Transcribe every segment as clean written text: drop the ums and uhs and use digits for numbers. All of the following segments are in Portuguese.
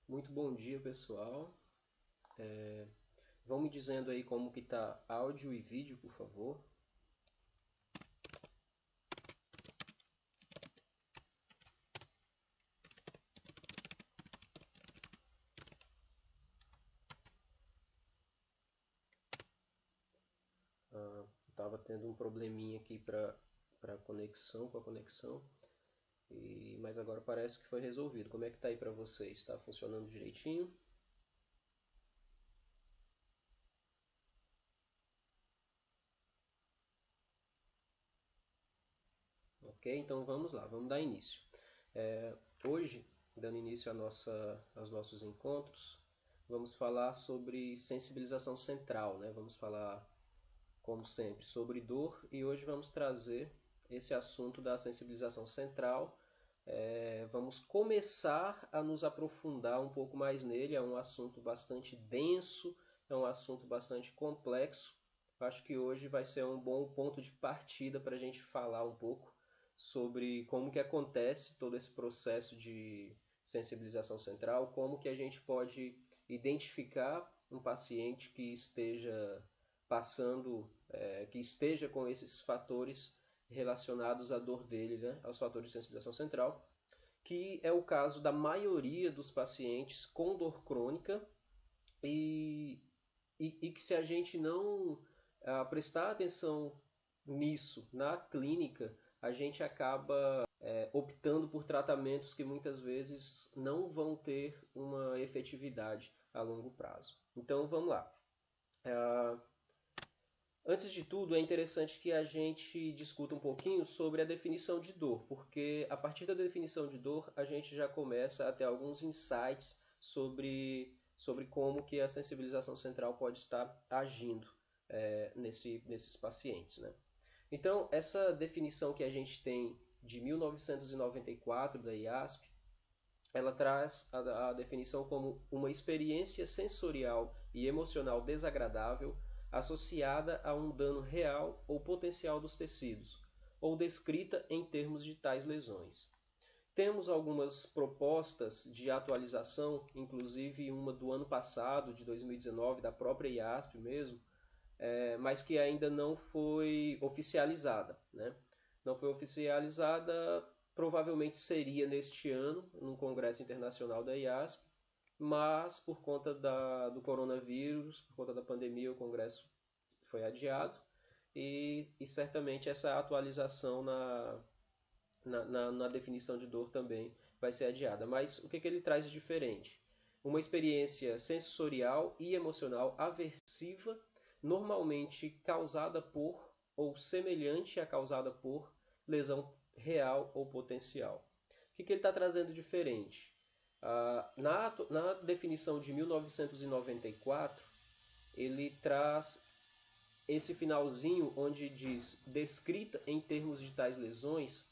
Muito bom dia, pessoal. Vão me dizendo aí como que tá áudio e vídeo, por favor. Tava tendo um probleminha aqui para conexão, com a conexão, mas agora parece que foi resolvido. Como é que tá aí para vocês? Está funcionando direitinho? Ok, então vamos lá, vamos dar início. Hoje, dando início aos nossos encontros, vamos falar sobre sensibilização central, né? Vamos falar, como sempre, sobre dor e hoje vamos trazer esse assunto da sensibilização central. Vamos começar a nos aprofundar um pouco mais nele. É um assunto bastante denso, é um assunto bastante complexo. Acho que hoje vai ser um bom ponto de partida para a gente falar um pouco sobre como que acontece todo esse processo de sensibilização central, como que a gente pode identificar um paciente que esteja passando, que esteja com esses fatores relacionados à dor dele, né, aos fatores de sensibilização central, que é o caso da maioria dos pacientes com dor crônica e, e que se a gente não prestar atenção nisso na clínica, a gente acaba optando por tratamentos que muitas vezes não vão ter uma efetividade a longo prazo. Então vamos lá. Antes de tudo, é interessante que a gente discuta um pouquinho sobre a definição de dor, porque a partir da definição de dor a gente já começa a ter alguns insights sobre como que a sensibilização central pode estar agindo nesses pacientes, né? Então, essa definição que a gente tem de 1994 da IASP, ela traz a definição como uma experiência sensorial e emocional desagradável associada a um dano real ou potencial dos tecidos, ou descrita em termos de tais lesões. Temos algumas propostas de atualização, inclusive uma do ano passado, de 2019, da própria IASP mesmo, mas que ainda não foi oficializada, né? Não foi oficializada, provavelmente seria neste ano, no Congresso Internacional da IASP, mas por conta do coronavírus, por conta da pandemia, o Congresso foi adiado e certamente essa atualização na definição de dor também vai ser adiada. Mas o que ele traz de diferente? Uma experiência sensorial e emocional aversiva, normalmente causada por ou semelhante a causada por lesão real ou potencial. O que ele está trazendo diferente? Na definição de 1994, ele traz esse finalzinho onde diz descrita em termos de tais lesões,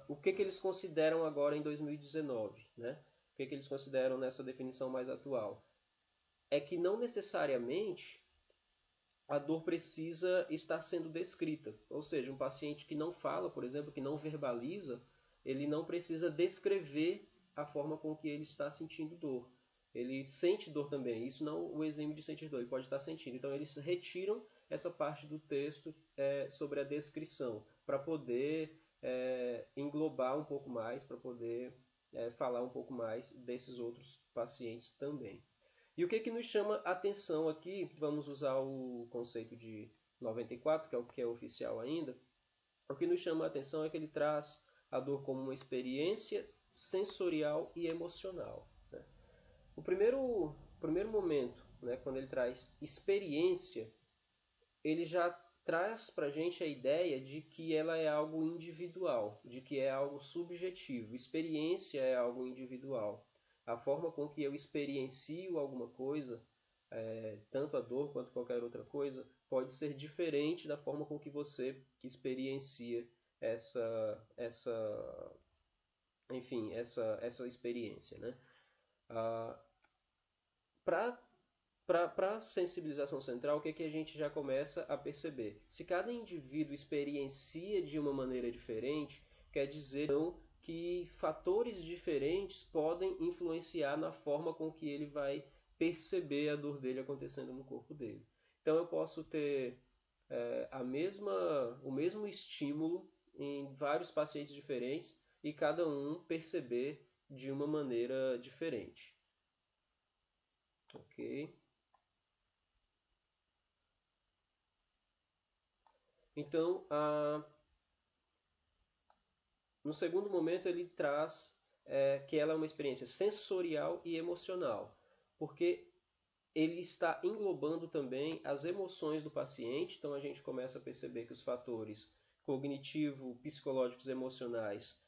o que eles consideram agora em 2019, né? O que eles consideram nessa definição mais atual? É que não necessariamente a dor precisa estar sendo descrita. Ou seja, um paciente que não fala, por exemplo, que não verbaliza, ele não precisa descrever a forma com que ele está sentindo dor. Ele sente dor também, isso não o exime de sentir dor, ele pode estar sentindo. Então eles retiram essa parte do texto sobre a descrição, para poder englobar um pouco mais, para poder falar um pouco mais desses outros pacientes também. E o que, que nos chama a atenção aqui, vamos usar o conceito de 94, que é o que é oficial ainda, o que nos chama a atenção é que ele traz a dor como uma experiência sensorial e emocional. Né? O primeiro momento, né, quando ele traz experiência, ele já traz para a gente a ideia de que ela é algo individual, de que é algo subjetivo. Experiência é algo individual. A forma com que eu experiencio alguma coisa, tanto a dor quanto qualquer outra coisa, pode ser diferente da forma com que você experiencia essa, enfim, essa experiência, né? Para a sensibilização central, o que, que a gente já começa a perceber? Se cada indivíduo experiencia de uma maneira diferente, quer dizer não que fatores diferentes podem influenciar na forma com que ele vai perceber a dor dele acontecendo no corpo dele. Então eu posso ter o mesmo estímulo em vários pacientes diferentes e cada um perceber de uma maneira diferente. Ok? Então, no segundo momento, ele traz que ela é uma experiência sensorial e emocional, porque ele está englobando também as emoções do paciente. Então, a gente começa a perceber que os fatores cognitivo, psicológicos e emocionais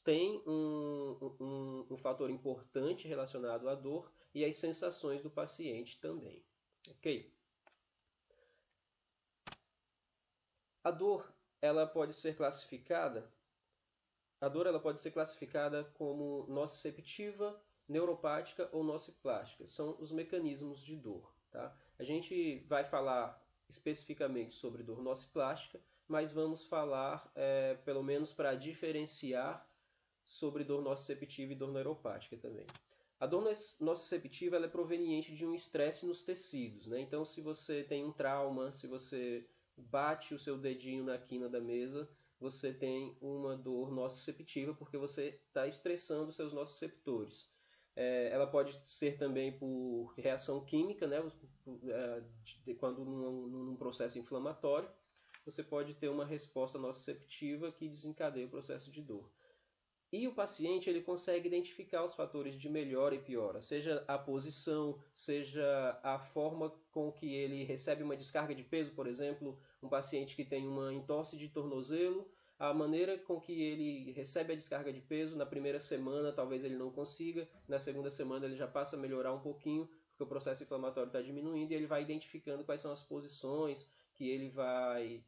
têm um fator importante relacionado à dor e às sensações do paciente também. Ok? A dor, ela pode ser classificada como nociceptiva, neuropática ou nociplástica. São os mecanismos de dor. Tá? A gente vai falar especificamente sobre dor nociplástica, mas vamos falar, pelo menos para diferenciar, sobre dor nociceptiva e dor neuropática também. A dor nociceptiva ela é proveniente de um estresse nos tecidos. Né? Então, se você tem um trauma, se você bate o seu dedinho na quina da mesa, você tem uma dor nociceptiva porque você está estressando os seus nociceptores. Ela pode ser também por reação química, né? Quando num processo inflamatório, você pode ter uma resposta nociceptiva que desencadeia o processo de dor. E o paciente ele consegue identificar os fatores de melhora e piora, seja a posição, seja a forma com que ele recebe uma descarga de peso, por exemplo, um paciente que tem uma entorse de tornozelo, a maneira com que ele recebe a descarga de peso, na primeira semana talvez ele não consiga, na segunda semana ele já passa a melhorar um pouquinho, porque o processo inflamatório está diminuindo e ele vai identificando quais são as posições que ele vai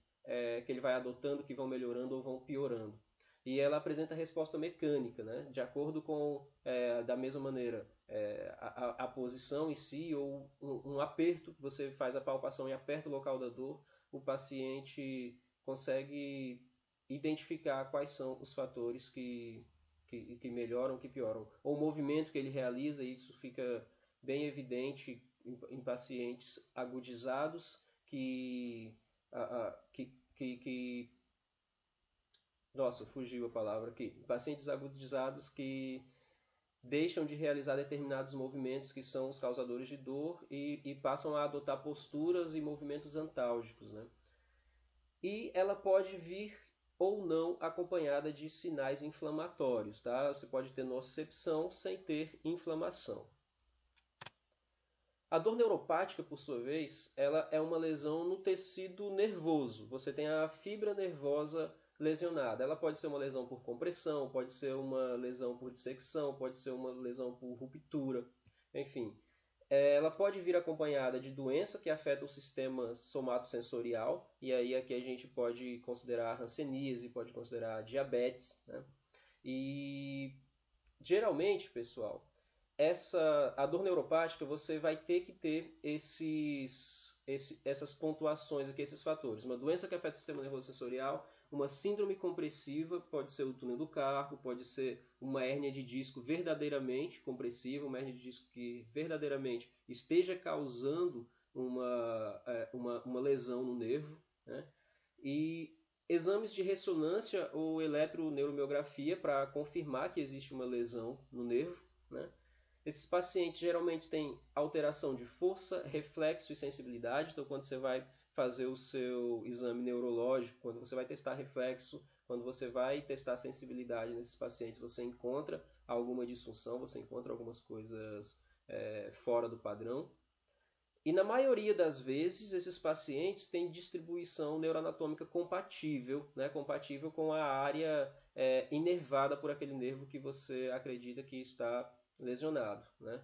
adotando, que vão melhorando ou vão piorando. E ela apresenta resposta mecânica, né? De acordo com, da mesma maneira, a posição em si, ou um aperto, que você faz a palpação e aperta o local da dor, o paciente consegue identificar quais são os fatores que melhoram, que pioram. Ou o movimento que ele realiza, isso fica bem evidente em pacientes agudizados nossa, fugiu a palavra aqui. Pacientes agudizados que deixam de realizar determinados movimentos que são os causadores de dor e passam a adotar posturas e movimentos antálgicos. Né? E ela pode vir ou não acompanhada de sinais inflamatórios. Tá? Você pode ter nocicepção sem ter inflamação. A dor neuropática, por sua vez, ela é uma lesão no tecido nervoso. Você tem a fibra nervosa lesionada. Ela pode ser uma lesão por compressão, pode ser uma lesão por dissecção, pode ser uma lesão por ruptura, enfim. Ela pode vir acompanhada de doença que afeta o sistema somatosensorial, e aí aqui a gente pode considerar hanseníase, pode considerar diabetes, né? E geralmente, pessoal, a dor neuropática você vai ter que ter essas pontuações aqui, esses fatores. Uma doença que afeta o sistema nervoso sensorial, uma síndrome compressiva, pode ser o túnel do carpo, pode ser uma hérnia de disco verdadeiramente compressiva, uma hérnia de disco que verdadeiramente esteja causando uma lesão no nervo, né? E exames de ressonância ou eletroneuromiografia para confirmar que existe uma lesão no nervo, né? Esses pacientes geralmente têm alteração de força, reflexo e sensibilidade. Então, quando você vai fazer o seu exame neurológico, quando você vai testar reflexo, quando você vai testar sensibilidade nesses pacientes, você encontra alguma disfunção, você encontra algumas coisas fora do padrão. E na maioria das vezes, esses pacientes têm distribuição neuroanatômica compatível, né? Compatível com a área inervada por aquele nervo que você acredita que está lesionado, né?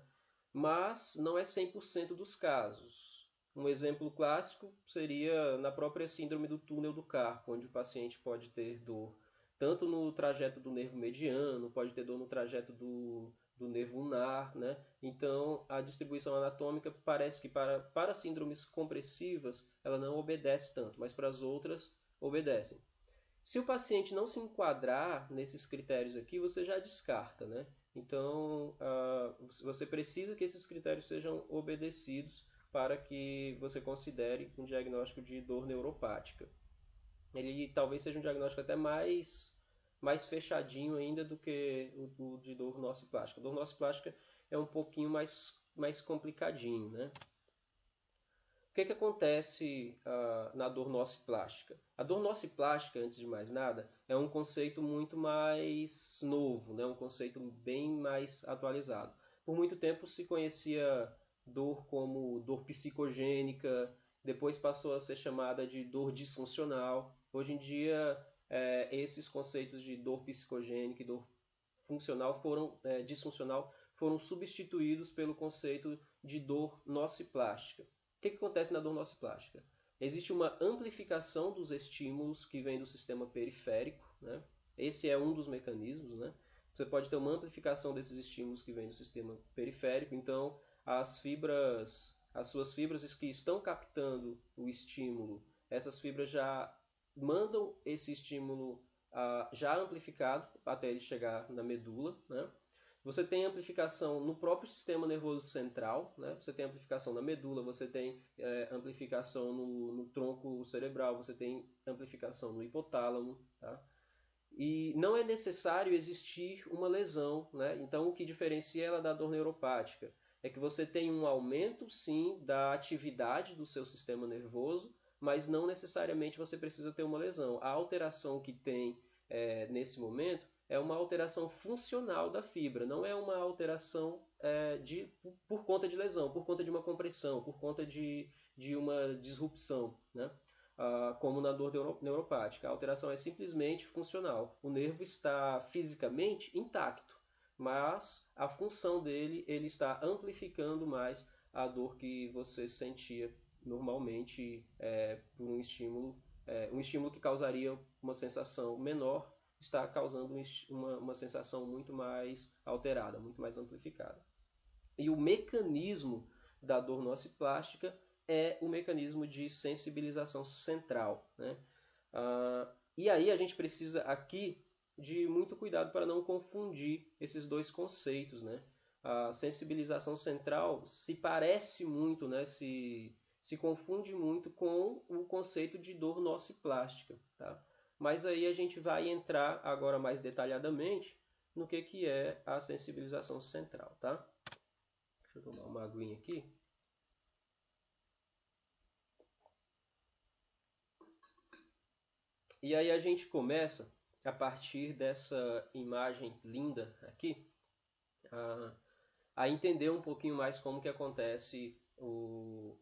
Mas não é 100% dos casos. Um exemplo clássico seria na própria síndrome do túnel do carpo, onde o paciente pode ter dor tanto no trajeto do nervo mediano, pode ter dor no trajeto do nervo ulnar, né? Então, a distribuição anatômica parece que para síndromes compressivas ela não obedece tanto, mas para as outras obedecem. Se o paciente não se enquadrar nesses critérios aqui, você já descarta, né? Então, você precisa que esses critérios sejam obedecidos para que você considere um diagnóstico de dor neuropática. Ele talvez seja um diagnóstico até mais fechadinho ainda do que o de dor nociplástica. A dor nociplástica é um pouquinho mais complicadinho, né? O que acontece na dor nociplástica? A dor nociplástica, antes de mais nada, é um conceito muito mais novo, né? Um conceito bem mais atualizado. Por muito tempo se conhecia dor como dor psicogênica, depois passou a ser chamada de dor disfuncional. Hoje em dia, esses conceitos de dor psicogênica e dor disfuncional foram substituídos pelo conceito de dor nociplástica. O que acontece na dor nociplástica? Existe uma amplificação dos estímulos que vem do sistema periférico, né? Esse é um dos mecanismos, né? Você pode ter uma amplificação desses estímulos que vem do sistema periférico, então as suas fibras que estão captando o estímulo, essas fibras já mandam esse estímulo já amplificado até ele chegar na medula, né? Você tem amplificação no próprio sistema nervoso central, né? Você tem amplificação na medula, você tem amplificação no tronco cerebral, você tem amplificação no hipotálamo, tá? E não é necessário existir uma lesão, né? Então, o que diferencia ela da dor neuropática é que você tem um aumento, sim, da atividade do seu sistema nervoso, mas não necessariamente você precisa ter uma lesão. A alteração que tem nesse momento é uma alteração funcional da fibra, não é uma alteração por conta de lesão, por conta de uma compressão, por conta de uma disrupção, né? Como na dor neuropática. A alteração é simplesmente funcional. O nervo está fisicamente intacto, mas a função dele, ele está amplificando mais a dor que você sentia normalmente por um estímulo que causaria uma sensação menor, está causando uma sensação muito mais alterada, muito mais amplificada. E o mecanismo da dor nociplástica é o mecanismo de sensibilização central, né? E aí a gente precisa aqui de muito cuidado para não confundir esses dois conceitos, né? A sensibilização central se parece muito, né? Se confunde muito com o conceito de dor nociplástica, tá? Mas aí a gente vai entrar agora mais detalhadamente no que é a sensibilização central, tá? Deixa eu tomar uma aguinha aqui. E aí a gente começa, a partir dessa imagem linda aqui, a entender um pouquinho mais como que acontece o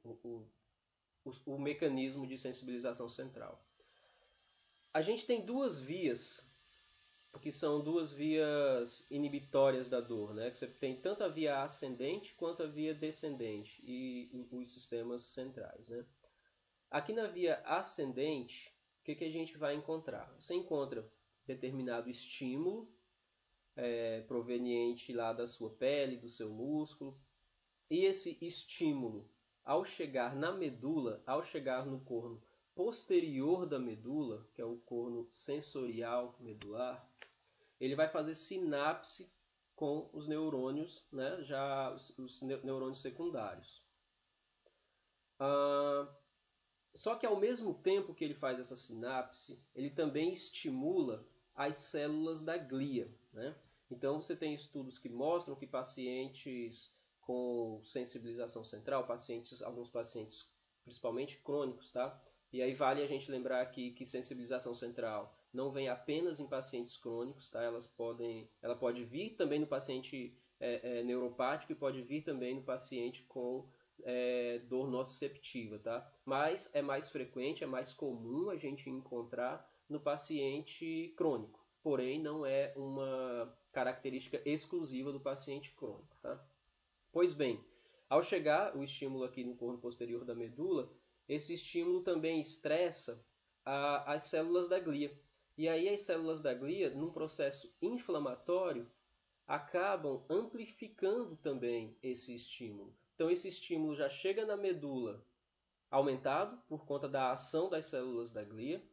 mecanismo de sensibilização central. A gente tem duas vias, que são duas vias inibitórias da dor, né? Que você tem tanto a via ascendente quanto a via descendente e os sistemas centrais, né? Aqui na via ascendente, o que a gente vai encontrar? Você encontra determinado estímulo proveniente lá da sua pele, do seu músculo, e esse estímulo, ao chegar na medula, ao chegar no corno posterior da medula, que é o corno sensorial medular, ele vai fazer sinapse com os neurônios, né? Já os neurônios secundários. Só que ao mesmo tempo que ele faz essa sinapse, ele também estimula as células da glia, né? Então você tem estudos que mostram que pacientes com sensibilização central, alguns pacientes principalmente crônicos, tá? E aí vale a gente lembrar aqui que sensibilização central não vem apenas em pacientes crônicos, tá? Ela pode vir também no paciente neuropático e pode vir também no paciente com dor nociceptiva, tá? Mas é mais frequente, é mais comum a gente encontrar no paciente crônico. Porém, não é uma característica exclusiva do paciente crônico, tá? Pois bem, ao chegar o estímulo aqui no corno posterior da medula, esse estímulo também estressa as células da glia. E aí as células da glia, num processo inflamatório, acabam amplificando também esse estímulo. Então esse estímulo já chega na medula aumentado por conta da ação das células da glia,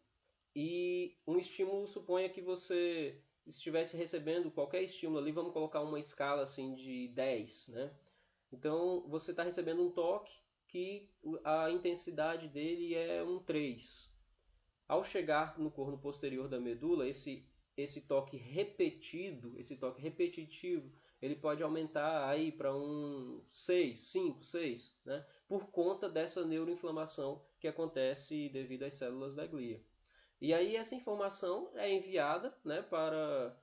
E um estímulo, suponha que você estivesse recebendo qualquer estímulo ali, vamos colocar uma escala assim de 10, né? Então você está recebendo um toque que a intensidade dele é um 3. Ao chegar no corno posterior da medula, esse toque repetido, esse toque repetitivo, ele pode aumentar aí para um 6, 5, 6, né? Por conta dessa neuroinflamação que acontece devido às células da glia. E aí essa informação é enviada, né, para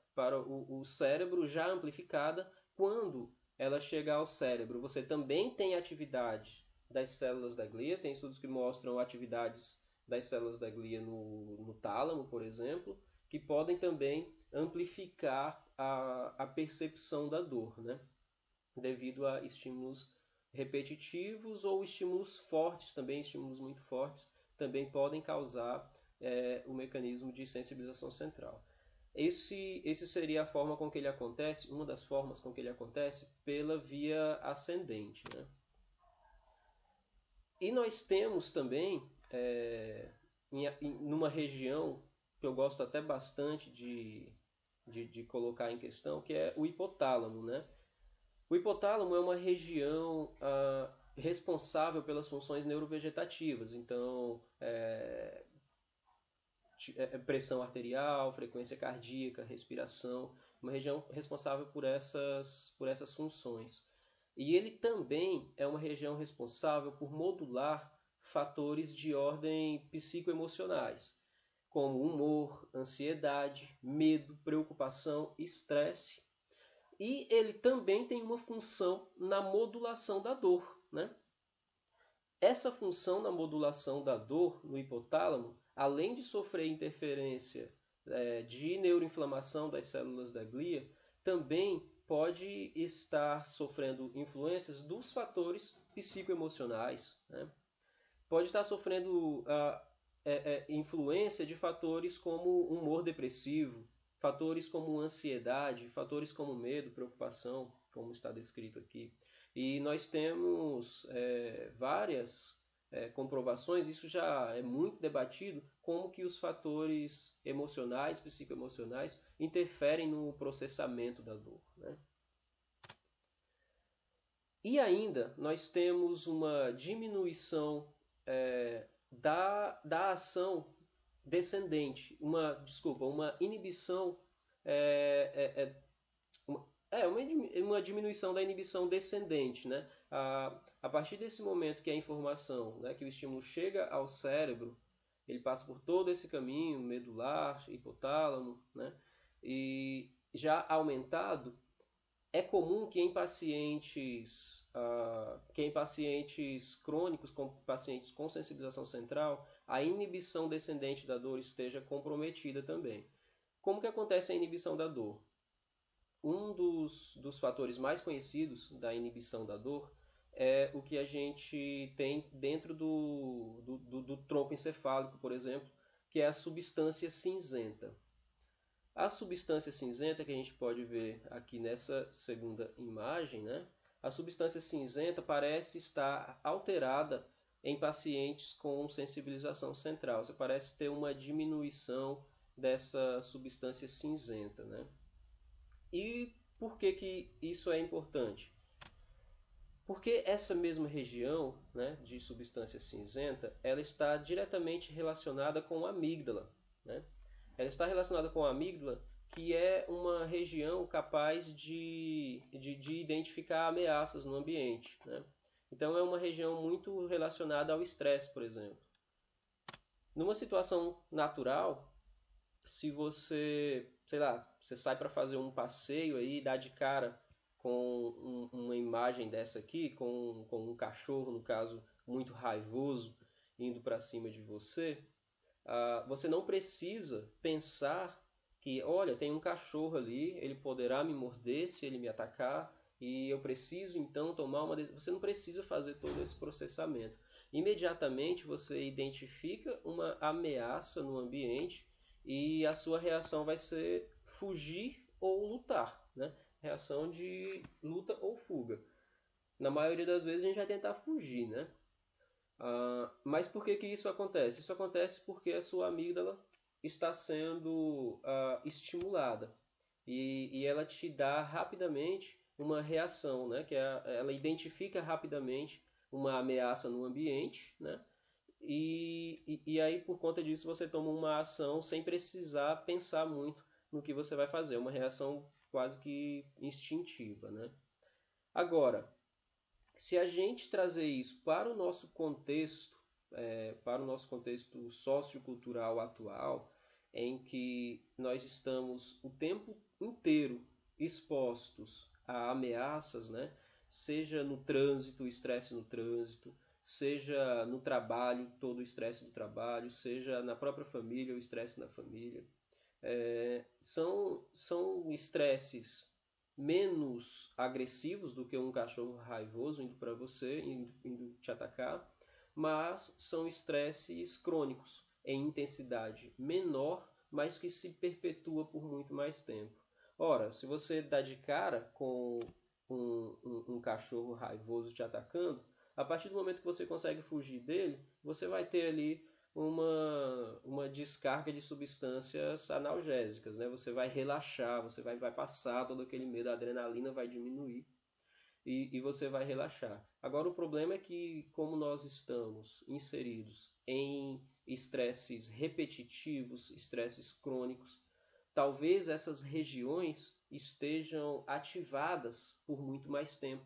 o cérebro já amplificada. Quando ela chega ao cérebro, você também tem atividade das células da glia. Tem estudos que mostram atividades das células da glia no tálamo, por exemplo, que podem também amplificar a percepção da dor, né, devido a estímulos repetitivos ou estímulos fortes também, estímulos muito fortes, também podem causar o mecanismo de sensibilização central. Esse seria a forma com que ele acontece, uma das formas com que ele acontece, pela via ascendente, né? E nós temos também, numa região que eu gosto até bastante de colocar em questão, que é o hipotálamo, né? O hipotálamo é uma região responsável pelas funções neurovegetativas, então pressão arterial, frequência cardíaca, respiração, uma região responsável por essas funções. E ele também é uma região responsável por modular fatores de ordem psicoemocionais, como humor, ansiedade, medo, preocupação, estresse. E ele também tem uma função na modulação da dor, né? Essa função na modulação da dor no hipotálamo, além de sofrer interferência de neuroinflamação das células da glia, também pode estar sofrendo influências dos fatores psicoemocionais, né? Pode estar sofrendo influência de fatores como humor depressivo, fatores como ansiedade, fatores como medo, preocupação, como está descrito aqui. E nós temos várias comprovações, isso já é muito debatido, como que os fatores emocionais, psicoemocionais, interferem no processamento da dor, né? E ainda nós temos uma diminuição da ação descendente, uma inibição, é, uma, uma diminuição da inibição descendente, né? A partir desse momento que a informação, né, que o estímulo chega ao cérebro, ele passa por todo esse caminho medular, hipotálamo, né? E já aumentado, é comum que em pacientes crônicos, como pacientes com sensibilização central, a inibição descendente da dor esteja comprometida também. Como que acontece a inibição da dor? Um dos fatores mais conhecidos da inibição da dor é o que a gente tem dentro do tronco encefálico, por exemplo, que é a substância cinzenta. A substância cinzenta que a gente pode ver aqui nessa segunda imagem, né? A substância cinzenta parece estar alterada em pacientes com sensibilização central. Você parece ter uma diminuição dessa substância cinzenta, né? E por que isso é importante? Porque essa mesma região, né, de substância cinzenta, ela está diretamente relacionada com a amígdala, né? Ela está relacionada com a amígdala, que é uma região capaz de identificar ameaças no ambiente, né? Então é uma região muito relacionada ao estresse, por exemplo. Numa situação natural, se você, sei lá, você sai para fazer um passeio aí e dá de cara com uma imagem dessa aqui, com um cachorro, no caso, muito raivoso, indo para cima de você, você não precisa pensar que, olha, tem um cachorro ali, ele poderá me morder se ele me atacar, e eu preciso então tomar uma decisão. Você não precisa fazer todo esse processamento. Imediatamente você identifica uma ameaça no ambiente e a sua reação vai ser fugir ou lutar, né? Reação de luta ou fuga. Na maioria das vezes a gente vai tentar fugir, né? Mas por que isso acontece? Isso acontece porque a sua amígdala está sendo estimulada e ela te dá rapidamente uma reação, né? Ela identifica rapidamente uma ameaça no ambiente, né? E aí, por conta disso, você toma uma ação sem precisar pensar muito no que você vai fazer, uma reação quase que instintiva, né? Agora, se a gente trazer isso para o nosso contexto sociocultural atual, em que nós estamos o tempo inteiro expostos a ameaças, né? Seja no trânsito, o estresse no trânsito, seja no trabalho, todo o estresse do trabalho, seja na própria família, o estresse na família. São estresses menos agressivos do que um cachorro raivoso indo para você, indo te atacar, mas são estresses crônicos em intensidade menor, mas que se perpetua por muito mais tempo. Ora, se você dá de cara com um cachorro raivoso te atacando, a partir do momento que você consegue fugir dele, você vai ter ali uma descarga de substâncias analgésicas, né? Você vai relaxar, você vai passar todo aquele medo, a adrenalina vai diminuir e você vai relaxar. Agora, o problema é que, como nós estamos inseridos em estresses repetitivos, estresses crônicos, talvez essas regiões estejam ativadas por muito mais tempo.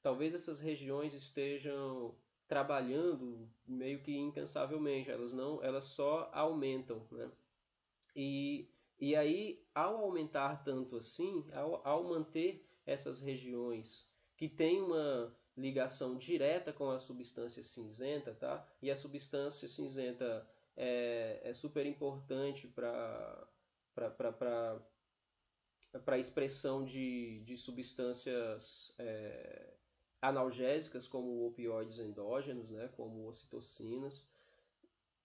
Talvez essas regiões estejam trabalhando meio que incansavelmente, elas só aumentam, né? E, e aí, ao aumentar tanto assim, ao manter essas regiões que têm uma ligação direta com a substância cinzenta, tá? E a substância cinzenta é super importante para a expressão de substâncias analgésicas, como opioides endógenos, né? Como ocitocinas.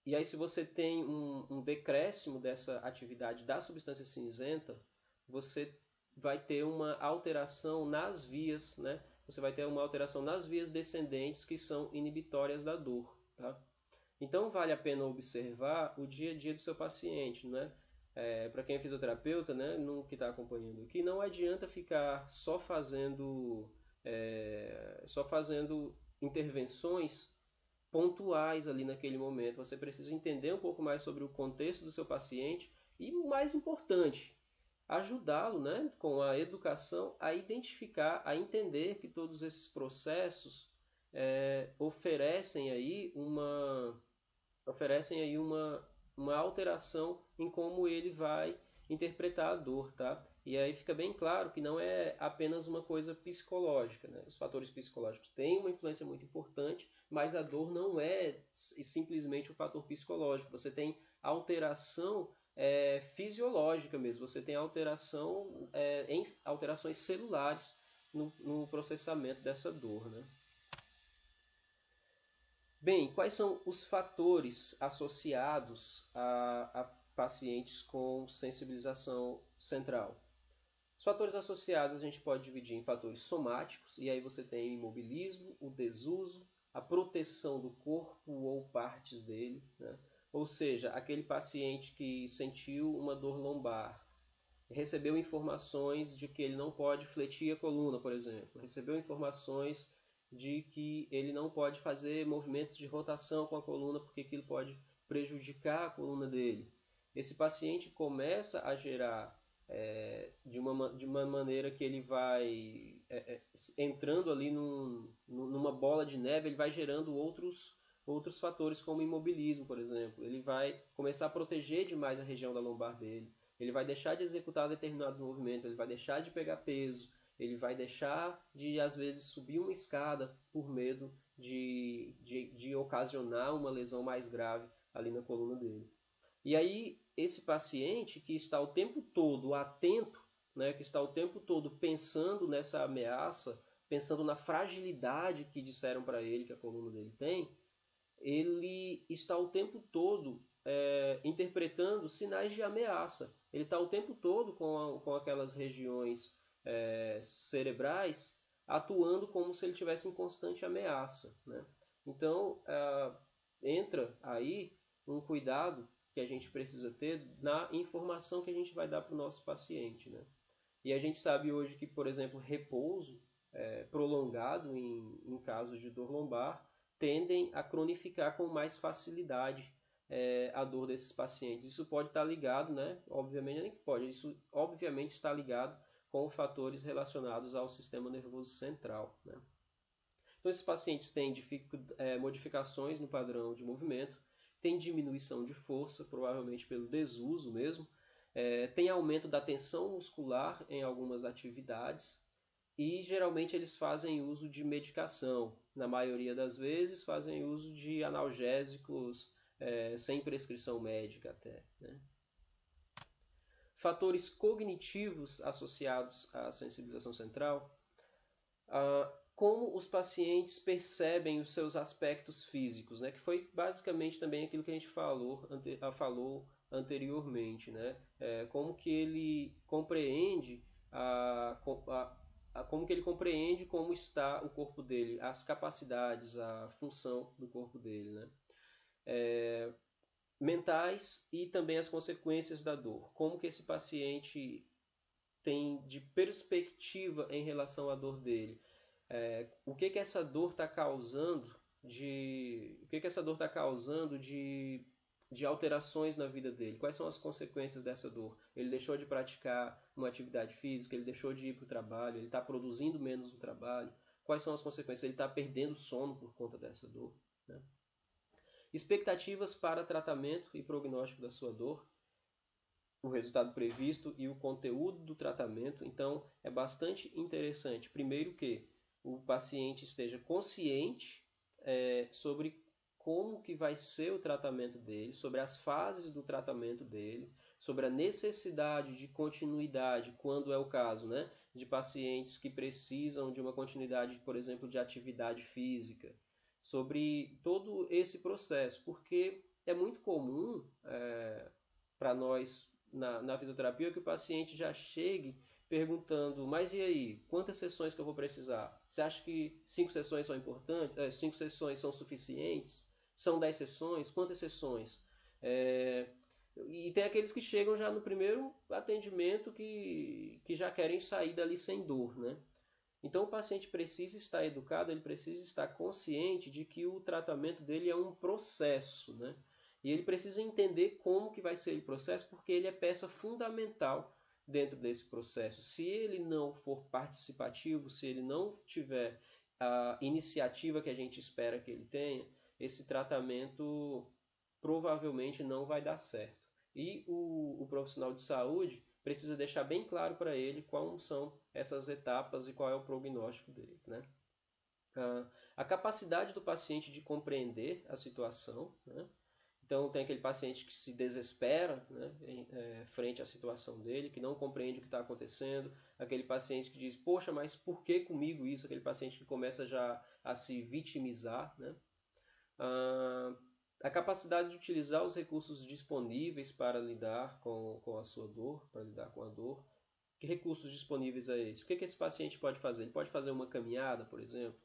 E aí, se você tem um decréscimo dessa atividade da substância cinzenta, você vai ter uma alteração nas vias, né? Você vai ter uma alteração nas vias descendentes que são inibitórias da dor, tá? Então, vale a pena observar o dia a dia do seu paciente, né? Para quem é fisioterapeuta, né, que está acompanhando aqui, não adianta ficar só fazendo intervenções pontuais ali naquele momento. Você precisa entender um pouco mais sobre o contexto do seu paciente e, o mais importante, ajudá-lo, né, com a educação a identificar, a entender que todos esses processos oferecem aí uma alteração em como ele vai interpretar a dor, tá? E aí fica bem claro que não é apenas uma coisa psicológica, né? Os fatores psicológicos têm uma influência muito importante, mas a dor não é simplesmente um fator psicológico. Você tem alteração fisiológica mesmo. Você tem alteração em alterações celulares no processamento dessa dor, né? Bem, quais são os fatores associados a pacientes com sensibilização central? Os fatores associados a gente pode dividir em fatores somáticos, e aí você tem o imobilismo, o desuso, a proteção do corpo ou partes dele, né? Ou seja, aquele paciente que sentiu uma dor lombar, recebeu informações de que ele não pode fletir a coluna, por exemplo, recebeu informações de que ele não pode fazer movimentos de rotação com a coluna porque aquilo pode prejudicar a coluna dele. Esse paciente começa a gerar de uma maneira que ele vai entrando ali numa bola de neve, ele vai gerando outros fatores como imobilismo, por exemplo. Ele vai começar a proteger demais a região da lombar dele. Ele vai deixar de executar determinados movimentos, ele vai deixar de pegar peso, ele vai deixar de, às vezes, subir uma escada por medo de ocasionar uma lesão mais grave ali na coluna dele. E aí, esse paciente que está o tempo todo atento, né, que está o tempo todo pensando nessa ameaça, pensando na fragilidade que disseram para ele que a coluna dele tem, ele está o tempo todo interpretando sinais de ameaça. Ele está o tempo todo com aquelas regiões cerebrais atuando como se ele tivesse em constante ameaça, né? Então, entra aí um cuidado que a gente precisa ter na informação que a gente vai dar para o nosso paciente, né? E a gente sabe hoje que, por exemplo, repouso prolongado em casos de dor lombar tendem a cronificar com mais facilidade a dor desses pacientes. Isso pode estar ligado, né? Obviamente, nem pode. Isso obviamente está ligado com fatores relacionados ao sistema nervoso central, né? Então, esses pacientes têm modificações no padrão de movimento, tem diminuição de força, provavelmente pelo desuso mesmo, tem aumento da tensão muscular em algumas atividades e geralmente eles fazem uso de medicação. Na maioria das vezes fazem uso de analgésicos sem prescrição médica até, né? Fatores cognitivos associados à sensibilização central. Como os pacientes percebem os seus aspectos físicos, né? Que foi basicamente também aquilo que a gente falou anteriormente, né? Como que ele compreende como que ele compreende como está o corpo dele, as capacidades, a função do corpo dele, né? Mentais e também as consequências da dor. Como que esse paciente tem de perspectiva em relação à dor dele? O que que essa dor está causando de alterações na vida dele? Quais são as consequências dessa dor? Ele deixou de praticar uma atividade física, ele deixou de ir para o trabalho, ele está produzindo menos no trabalho. Quais são as consequências? Ele está perdendo sono por conta dessa dor, né? Expectativas para tratamento e prognóstico da sua dor, o resultado previsto e o conteúdo do tratamento. Então, é bastante interessante, primeiro, que o paciente esteja consciente sobre como que vai ser o tratamento dele, sobre as fases do tratamento dele, sobre a necessidade de continuidade, quando é o caso, né, de pacientes que precisam de uma continuidade, por exemplo, de atividade física, sobre todo esse processo, porque é muito comum para nós na fisioterapia que o paciente já chegue perguntando, mas e aí, quantas sessões que eu vou precisar? Você acha que 5 sessões são importantes? 5 sessões são suficientes? São 10 sessões? Quantas sessões? E tem aqueles que chegam já no primeiro atendimento que já querem sair dali sem dor, né? Então o paciente precisa estar educado, ele precisa estar consciente de que o tratamento dele é um processo, né? E ele precisa entender como que vai ser o processo, porque ele é peça fundamental dentro desse processo. Se ele não for participativo, se ele não tiver a iniciativa que a gente espera que ele tenha, esse tratamento provavelmente não vai dar certo. E o profissional de saúde precisa deixar bem claro para ele quais são essas etapas e qual é o prognóstico dele, né? A capacidade do paciente de compreender a situação, né? Então, tem aquele paciente que se desespera, né, frente à situação dele, que não compreende o que está acontecendo, aquele paciente que diz, poxa, mas por que comigo isso? Aquele paciente que começa já a se vitimizar, né? A capacidade de utilizar os recursos disponíveis para lidar com a sua dor, para lidar com a dor. Que recursos disponíveis é esse? O que esse paciente pode fazer? Ele pode fazer uma caminhada, por exemplo.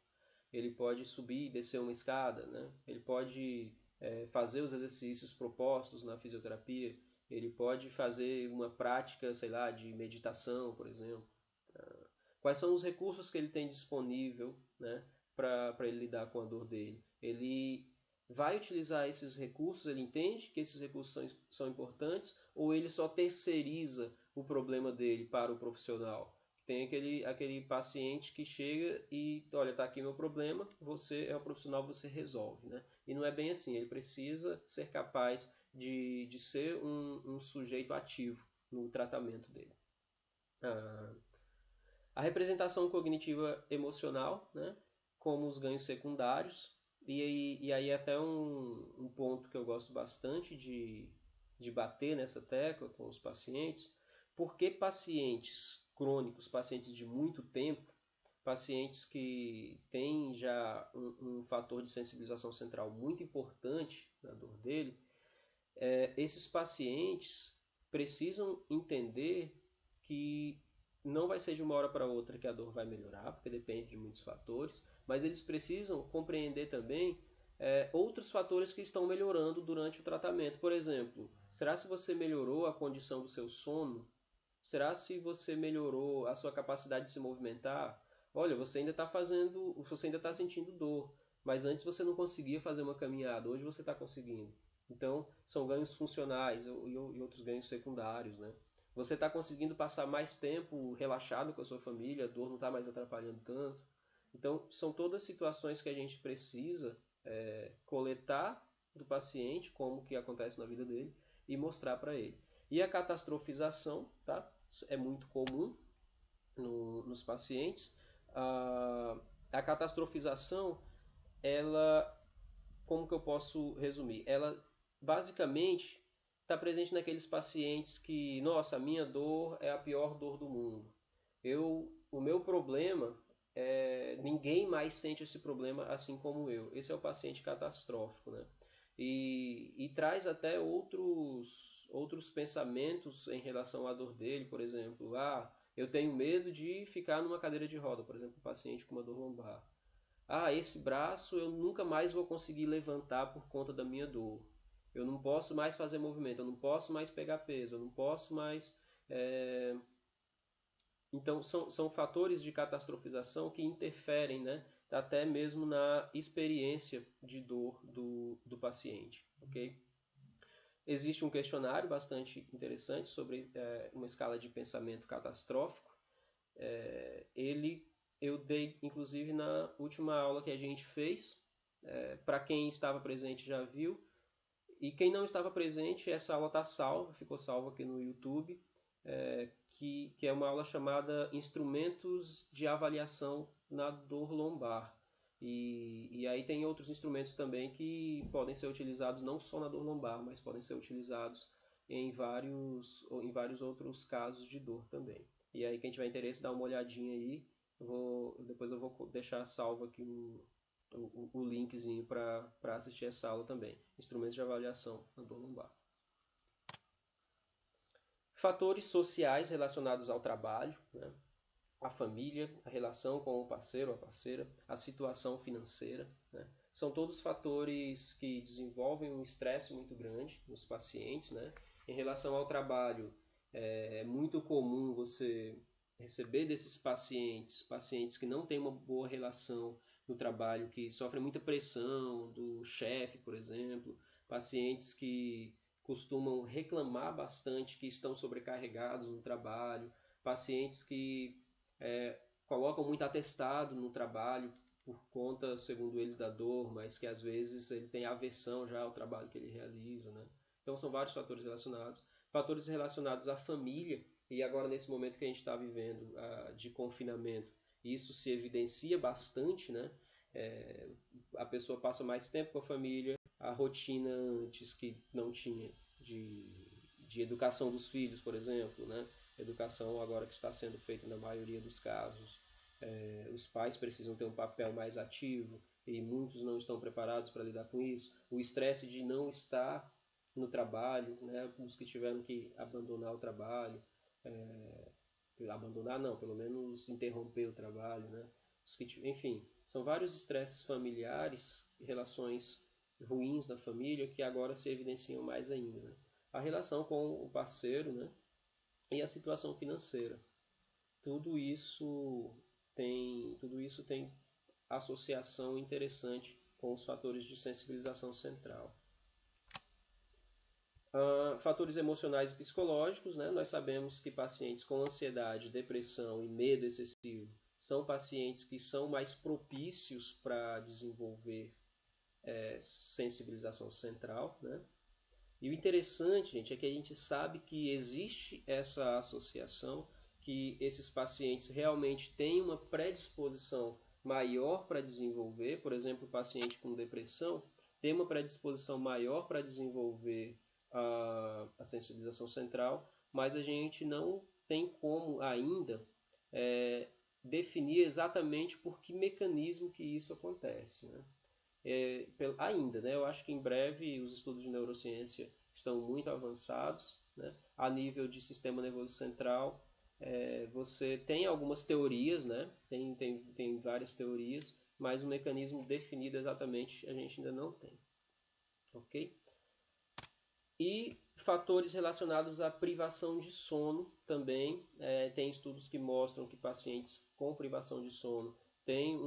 Ele pode subir e descer uma escada, né? Ele pode fazer os exercícios propostos na fisioterapia. Ele pode fazer uma prática, sei lá, de meditação, por exemplo. Quais são os recursos que ele tem disponível, né, para ele lidar com a dor dele? Ele vai utilizar esses recursos, ele entende que esses recursos são importantes, ou ele só terceiriza o problema dele para o profissional? Tem aquele paciente que chega e, olha, está aqui meu problema, você é o profissional, você resolve, né? E não é bem assim, ele precisa ser capaz de ser um sujeito ativo no tratamento dele. A representação cognitiva emocional, né? Como os ganhos secundários, e aí até um ponto que eu gosto bastante de bater nessa tecla com os pacientes, porque pacientes crônicos, pacientes de muito tempo, pacientes que têm já um fator de sensibilização central muito importante na dor dele, esses pacientes precisam entender que não vai ser de uma hora para outra que a dor vai melhorar, porque depende de muitos fatores, mas eles precisam compreender também outros fatores que estão melhorando durante o tratamento. Por exemplo, será se você melhorou a condição do seu sono? Será se você melhorou a sua capacidade de se movimentar? Olha, você ainda está sentindo dor, mas antes você não conseguia fazer uma caminhada, hoje você está conseguindo. Então, são ganhos funcionais e outros ganhos secundários, né? Você está conseguindo passar mais tempo relaxado com a sua família, a dor não está mais atrapalhando tanto. Então, são todas situações que a gente precisa coletar do paciente, como que acontece na vida dele, e mostrar para ele. E a catastrofização, tá? É muito comum nos pacientes. A catastrofização, ela, como que eu posso resumir? Ela basicamente está presente naqueles pacientes que, nossa, a minha dor é a pior dor do mundo. O meu problema ninguém mais sente esse problema assim como eu. Esse é o paciente catastrófico, né? E traz até outros pensamentos em relação à dor dele, por exemplo, eu tenho medo de ficar numa cadeira de roda, por exemplo, um paciente com uma dor lombar. Esse braço eu nunca mais vou conseguir levantar por conta da minha dor. Eu não posso mais fazer movimento, eu não posso mais pegar peso, eu não posso mais. Então, são fatores de catastrofização que interferem, né, até mesmo na experiência de dor do paciente. Okay? Existe um questionário bastante interessante sobre uma escala de pensamento catastrófico. Eu dei, inclusive, na última aula que a gente fez. Para quem estava presente já viu. E quem não estava presente, essa aula está salva, ficou salva aqui no YouTube, que é uma aula chamada Instrumentos de Avaliação na Dor Lombar. E aí tem outros instrumentos também que podem ser utilizados não só na dor lombar, mas podem ser utilizados em vários outros casos de dor também. E aí quem tiver interesse, dá uma olhadinha aí. Depois eu vou deixar salvo aqui o linkzinho para assistir essa aula também. Instrumentos de avaliação na dor lombar. Fatores sociais relacionados ao trabalho, né? A família, a relação com o parceiro ou a parceira, a situação financeira, né? São todos fatores que desenvolvem um estresse muito grande nos pacientes, né? Em relação ao trabalho, é muito comum você receber desses pacientes que não têm uma boa relação no trabalho, que sofrem muita pressão do chefe, por exemplo, pacientes que costumam reclamar bastante que estão sobrecarregados no trabalho, pacientes que colocam muito atestado no trabalho por conta, segundo eles, da dor, mas que às vezes ele tem aversão já ao trabalho que ele realiza, né? Então são vários fatores relacionados à família, e agora nesse momento que a gente está vivendo de confinamento, isso se evidencia bastante, né? A pessoa passa mais tempo com a família, a rotina antes que não tinha de educação dos filhos, por exemplo, né? Educação agora que está sendo feita na maioria dos casos. Os pais precisam ter um papel mais ativo e muitos não estão preparados para lidar com isso. O estresse de não estar no trabalho, né? Os que tiveram que abandonar o trabalho, abandonar não, pelo menos interromper o trabalho, né? Enfim, são vários estresses familiares e relações ruins da família que agora se evidenciam mais ainda, né? A relação com o parceiro, né? E a situação financeira. Tudo isso tem associação interessante com os fatores de sensibilização central. Fatores emocionais e psicológicos, né? Nós sabemos que pacientes com ansiedade, depressão e medo excessivo são pacientes que são mais propícios para desenvolver sensibilização central, né? E o interessante, gente, é que a gente sabe que existe essa associação, que esses pacientes realmente têm uma predisposição maior para desenvolver, por exemplo, o paciente com depressão tem uma predisposição maior para desenvolver a sensibilização central, mas a gente não tem como ainda definir exatamente por que mecanismo que isso acontece, né? Ainda, né? Eu acho que em breve os estudos de neurociência estão muito avançados, né? A nível de sistema nervoso central, você tem algumas teorias, né? Tem várias teorias, mas um mecanismo definido exatamente a gente ainda não tem. Ok? E fatores relacionados à privação de sono também. Tem estudos que mostram que pacientes com privação de sono têm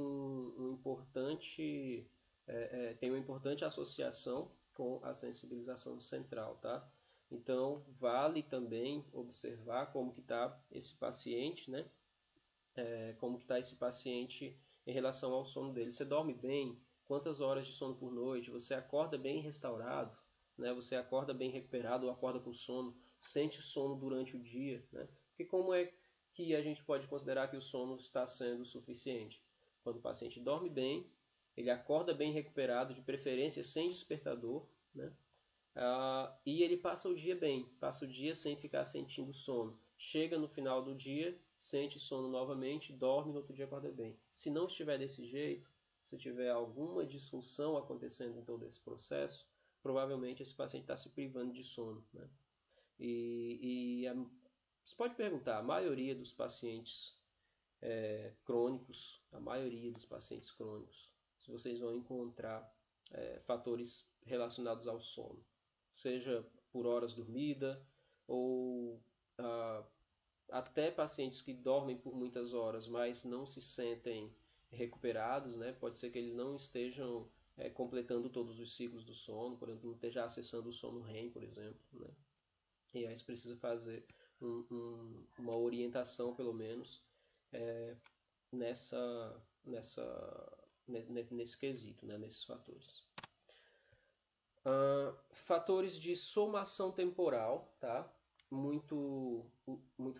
tem uma importante associação com a sensibilização central, tá? Então, vale também observar como que está esse paciente, né? Como que está esse paciente em relação ao sono dele. Você dorme bem? Quantas horas de sono por noite? Você acorda bem restaurado? Né? Você acorda bem recuperado ou acorda com sono? Sente sono durante o dia? Né? Porque como é que a gente pode considerar que o sono está sendo suficiente? Quando o paciente dorme bem, ele acorda bem recuperado, de preferência sem despertador, né? E ele passa o dia bem, passa o dia sem ficar sentindo sono. Chega no final do dia, sente sono novamente, dorme, no outro dia acorda bem. Se não estiver desse jeito, se tiver alguma disfunção acontecendo em todo esse processo, provavelmente esse paciente está se privando de sono, né? Você pode perguntar, a maioria dos pacientes crônicos, a maioria dos pacientes crônicos, se vocês vão encontrar fatores relacionados ao sono, seja por horas dormida ou até pacientes que dormem por muitas horas, mas não se sentem recuperados, né? Pode ser que eles não estejam completando todos os ciclos do sono, por exemplo, não esteja acessando o sono REM, por exemplo, né? E aí você precisa fazer uma orientação, pelo menos, nesse quesito, né? Nesses fatores. Fatores de somação temporal, tá? Muito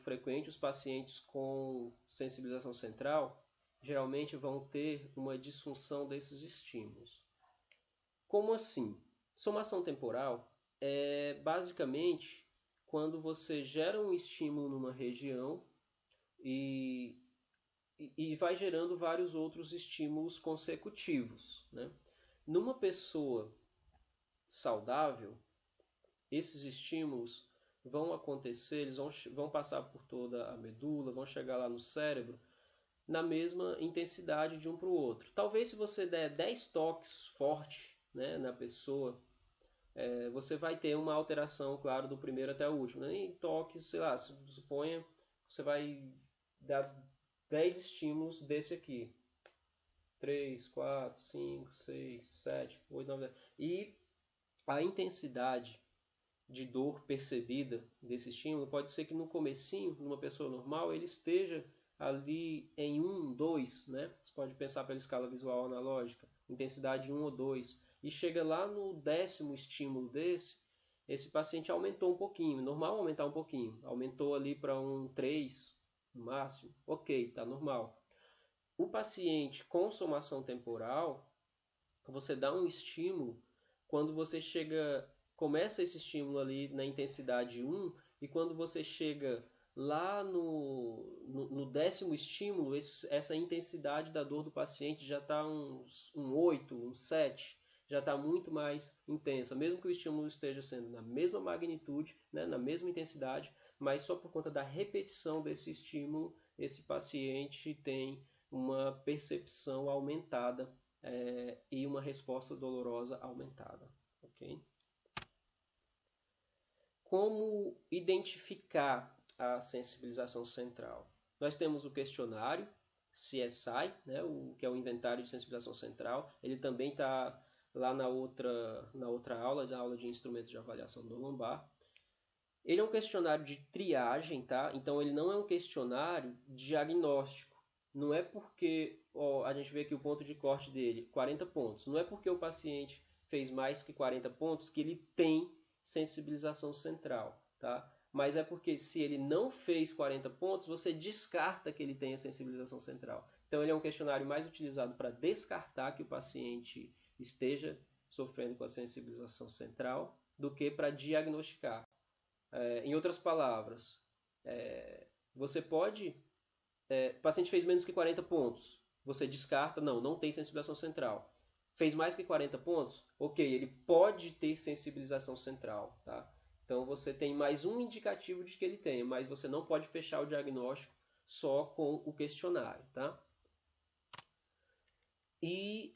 frequente. Os pacientes com sensibilização central geralmente vão ter uma disfunção desses estímulos. Como assim? Somação temporal é basicamente quando você gera um estímulo numa região e vai gerando vários outros estímulos consecutivos, né? Numa pessoa saudável, esses estímulos vão acontecer, eles vão passar por toda a medula, vão chegar lá no cérebro na mesma intensidade de um para o outro. Talvez se você der 10 toques fortes, né, na pessoa, você vai ter uma alteração, claro, do primeiro até o último. Né? Em toques, sei lá, suponha você vai dar 10 estímulos desse aqui. 3, 4, 5, 6, 7, 8, 9, 10. E a intensidade de dor percebida desse estímulo pode ser que no comecinho, numa pessoa normal, ele esteja ali em 1, 2, né? Você pode pensar pela escala visual analógica, intensidade 1 ou 2, e chega lá no 10º estímulo esse paciente aumentou um pouquinho, normal aumentar um pouquinho, aumentou ali para um 3 no máximo, ok, tá normal. O paciente com somação temporal, você dá um estímulo, quando você começa esse estímulo ali na intensidade 1, e quando você chega lá no 10º estímulo, essa intensidade da dor do paciente já está um 8, um 7, já está muito mais intensa, mesmo que o estímulo esteja sendo na mesma magnitude, né, na mesma intensidade, mas só por conta da repetição desse estímulo, esse paciente tem uma percepção aumentada e uma resposta dolorosa aumentada. Okay? Como identificar a sensibilização central? Nós temos o questionário CSI, né, que é o Inventário de Sensibilização Central. Ele também está lá na outra aula, na aula de instrumentos de avaliação do lombar. Ele é um questionário de triagem, tá? Então ele não é um questionário diagnóstico. Não é porque a gente vê aqui o ponto de corte dele, 40 pontos. Não é porque o paciente fez mais que 40 pontos que ele tem sensibilização central, tá? Mas é porque se ele não fez 40 pontos, você descarta que ele tenha sensibilização central. Então ele é um questionário mais utilizado para descartar que o paciente esteja sofrendo com a sensibilização central do que para diagnosticar. Em outras palavras, você pode... o paciente fez menos que 40 pontos, você descarta, não tem sensibilização central. Fez mais que 40 pontos, ok, ele pode ter sensibilização central, tá? Então você tem mais um indicativo de que ele tem, mas você não pode fechar o diagnóstico só com o questionário, tá? E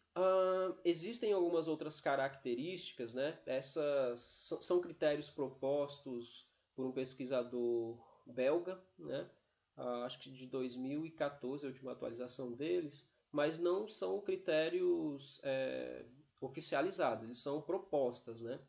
existem algumas outras características, né? Essas são critérios propostos por um pesquisador belga, né? Acho que de 2014, a última atualização deles, mas não são critérios oficializados, eles são propostas, né?